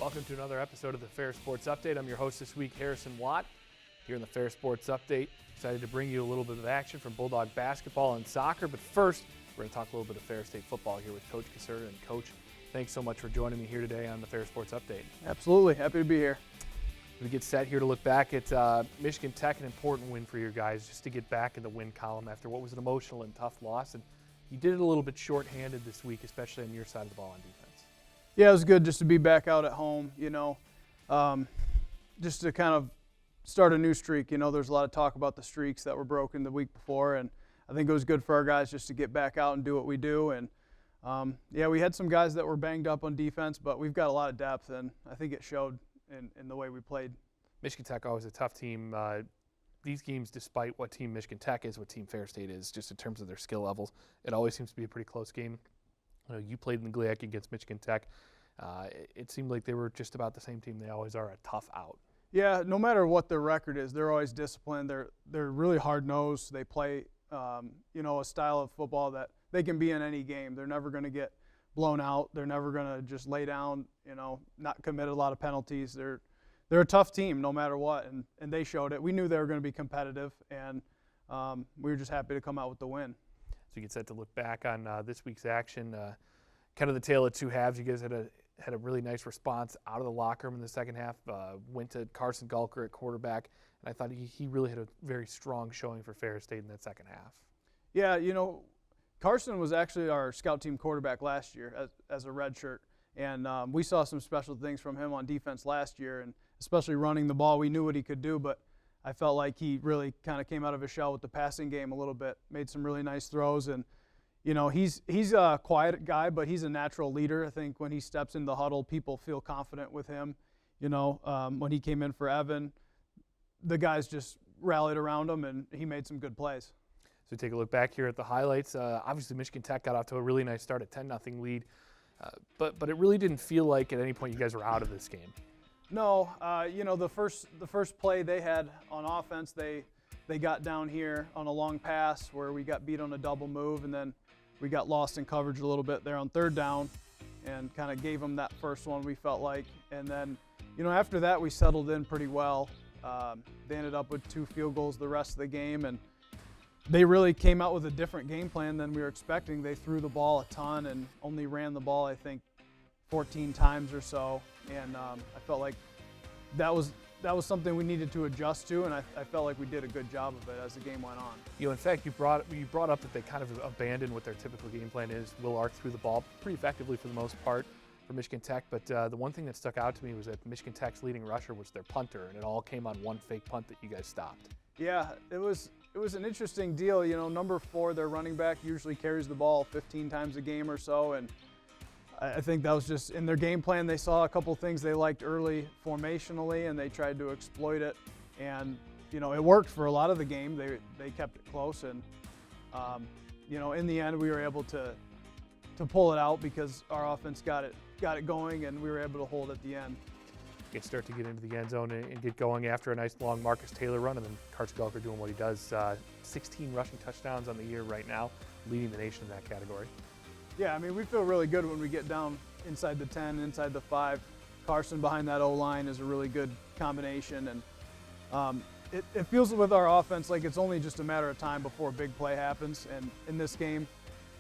Welcome to another episode of the Ferris Sports Update. I'm your host this week, Harrison Watt, here in the Ferris Sports Update. Excited to bring you a little bit of action from Bulldog basketball and soccer, but first, we're going to talk a little bit of Ferris State football here with Coach Caserta. And Coach, thanks so much for joining me here today on the Ferris Sports Update. Absolutely, happy to be here. We get set here to look back at Michigan Tech, an important win for your guys, just to get back in the win column after what was an emotional and tough loss. And you did it a little bit short-handed this week, especially on your side of the ball on defense. Yeah, it was good just to be back out at home, just to kind of start a new streak. There's a lot of talk about the streaks that were broken the week before, and I think it was good for our guys just to get back out and do what we do. And, we had some guys that were banged up on defense, but we've got a lot of depth, and I think it showed in the way we played. Michigan Tech always a tough team. These games, despite what team Michigan Tech is, what team Ferris State is, just in terms of their skill levels, it always seems to be a pretty close game. You played in the GLIAC against Michigan Tech. It seemed like they were just about the same team. They always are a tough out. Yeah, no matter what their record is, they're always disciplined. They're really hard-nosed. They play, a style of football that they can be in any game. They're never going to get blown out. They're never going to just lay down, not commit a lot of penalties. They're a tough team no matter what, and they showed it. We knew they were going to be competitive, and we were just happy to come out with the win. So you get set to look back on this week's action, kind of the tale of two halves. You guys had a really nice response out of the locker room in the second half. Went to Carson Gulker at quarterback, and I thought he really had a very strong showing for Ferris State in that second half. Yeah, Carson was actually our scout team quarterback last year as a redshirt, and we saw some special things from him on defense last year, and especially running the ball. We knew what he could do, but I felt like he really kind of came out of his shell with the passing game a little bit, made some really nice throws. And, he's a quiet guy, but he's a natural leader. I think when he steps in the huddle, people feel confident with him. When he came in for Evan, the guys just rallied around him, and he made some good plays. So take a look back here at the highlights. Obviously, Michigan Tech got off to a really nice start, at 10-0 lead. But it really didn't feel like at any point you guys were out of this game. No, the first play they had on offense, they got down here on a long pass where we got beat on a double move, and then we got lost in coverage a little bit there on third down and kind of gave them that first one, we felt like. And then, after that we settled in pretty well. They ended up with 2 field goals the rest of the game, and they really came out with a different game plan than we were expecting. They threw the ball a ton and only ran the ball, I think, 14 times or so, and I felt like that was something we needed to adjust to, and I felt like we did a good job of it as the game went on. In fact, you brought up that they kind of abandoned what their typical game plan is. Will Ark threw the ball pretty effectively for the most part for Michigan Tech, but the one thing that stuck out to me was that Michigan Tech's leading rusher was their punter, and it all came on one fake punt that you guys stopped. Yeah, it was an interesting deal. Number 4, their running back, usually carries the ball 15 times a game or so, and I think that was just in their game plan. They saw a couple things they liked early formationally, and they tried to exploit it. And it worked for a lot of the game. They kept it close, and in the end we were able to pull it out because our offense got it going, and we were able to hold at the end. You start to get into the end zone and get going after a nice long Marcus Taylor run, and then Carson Gulker doing what he does. 16 rushing touchdowns on the year right now, leading the nation in that category. Yeah, we feel really good when we get down inside the 10, inside the 5. Carson behind that O-line is a really good combination, and it feels with our offense like it's only just a matter of time before a big play happens. And in this game,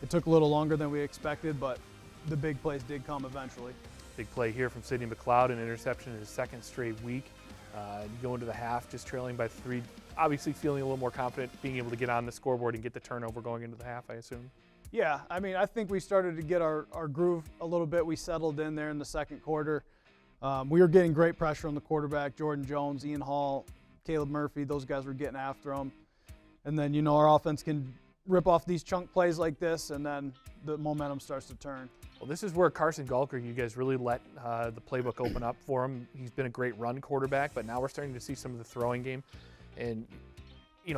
it took a little longer than we expected, but the big plays did come eventually. Big play here from Sidney McLeod, an interception in his second straight week. You go into the half just trailing by 3, obviously feeling a little more confident, being able to get on the scoreboard and get the turnover going into the half, I assume. Yeah, I think we started to get our groove a little bit. We settled in there in the second quarter. We were getting great pressure on the quarterback, Jordan Jones, Ian Hall, Caleb Murphy. Those guys were getting after him. And then, our offense can rip off these chunk plays like this, and then the momentum starts to turn. Well, this is where Carson Gulker, you guys really let the playbook open up for him. He's been a great run quarterback, but now we're starting to see some of the throwing game. And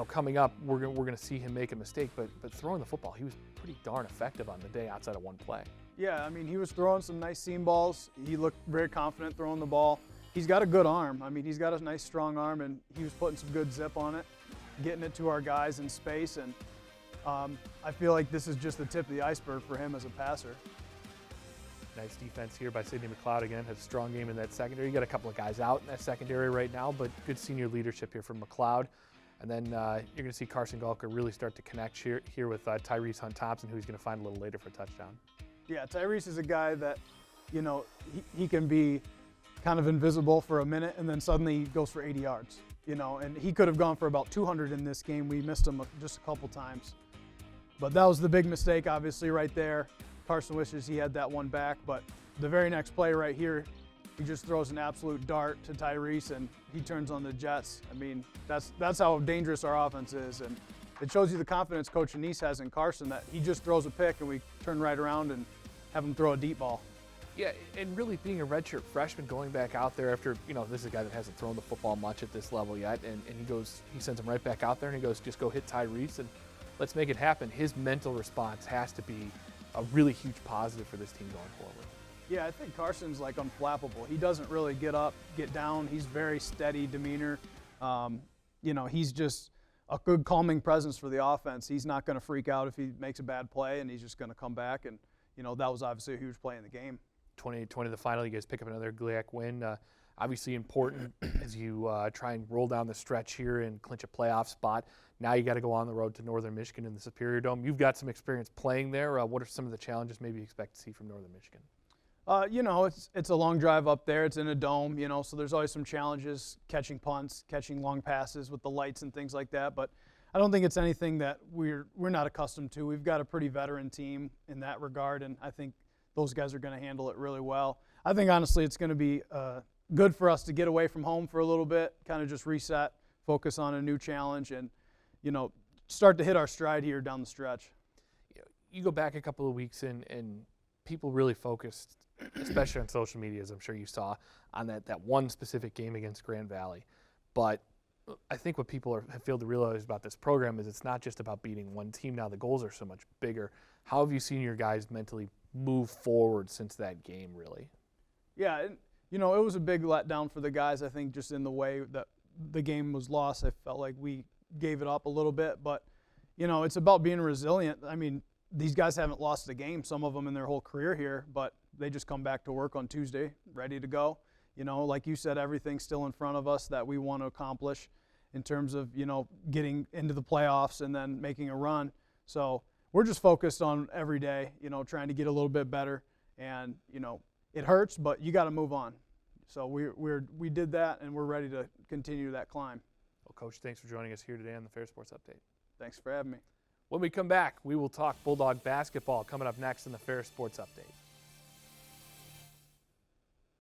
coming up, we're going to see him make a mistake, but throwing the football, he was pretty darn effective on the day outside of one play. Yeah, he was throwing some nice seam balls. He looked very confident throwing the ball. He's got a good arm. He's got a nice strong arm, and he was putting some good zip on it, getting it to our guys in space, and I feel like this is just the tip of the iceberg for him as a passer. Nice defense here by Sidney McLeod again. Has a strong game in that secondary. You got a couple of guys out in that secondary right now, but good senior leadership here from McLeod. And then you're going to see Carson Gulker really start to connect here with Tyrese Hunt-Thompson, who he's going to find a little later for a touchdown. Yeah, Tyrese is a guy that, he can be kind of invisible for a minute and then suddenly he goes for 80 yards, and he could have gone for about 200 in this game. We missed him just a couple times. But that was the big mistake, obviously, right there. Carson wishes he had that one back, but the very next play right here, he just throws an absolute dart to Tyrese and he turns on the Jets. I mean, that's how dangerous our offense is. And it shows you the confidence Coach Anise has in Carson that he just throws a pick and we turn right around and have him throw a deep ball. Yeah, and really being a redshirt freshman going back out there after, this is a guy that hasn't thrown the football much at this level yet, and he sends him right back out there and he goes, just go hit Tyrese and let's make it happen. His mental response has to be a really huge positive for this team going forward. Yeah, I think Carson's like unflappable. He doesn't really get up, get down. He's very steady demeanor. He's just a good calming presence for the offense. He's not going to freak out if he makes a bad play, and he's just going to come back. And, that was obviously a huge play in the game. 28-20 the final. You guys pick up another GLIAC win. Obviously important as you try and roll down the stretch here and clinch a playoff spot. Now you got to go on the road to Northern Michigan in the Superior Dome. You've got some experience playing there. What are some of the challenges maybe you expect to see from Northern Michigan? It's a long drive up there. It's in a dome, so there's always some challenges catching punts, catching long passes with the lights and things like that. But I don't think it's anything that we're not accustomed to. We've got a pretty veteran team in that regard, and I think those guys are going to handle it really well. I think, honestly, it's going to be good for us to get away from home for a little bit, kind of just reset, focus on a new challenge, and, start to hit our stride here down the stretch. You go back a couple of weeks and people really focused, especially on social media, as I'm sure you saw, on that one specific game against Grand Valley. But I think what people have failed to realize about this program is it's not just about beating one team now. The goals are so much bigger. How have you seen your guys mentally move forward since that game, really? Yeah, it was a big letdown for the guys, I think, just in the way that the game was lost. I felt like we gave it up a little bit. But, it's about being resilient. I mean, these guys haven't lost a game, some of them in their whole career here, but they just come back to work on Tuesday, ready to go. Like you said, everything's still in front of us that we want to accomplish in terms of, getting into the playoffs and then making a run. So we're just focused on every day, trying to get a little bit better. And, it hurts, but you got to move on. So we did that, and we're ready to continue that climb. Well, Coach, thanks for joining us here today on the Ferris Sports Update. Thanks for having me. When we come back, we will talk Bulldog basketball coming up next in the Ferris Sports Update.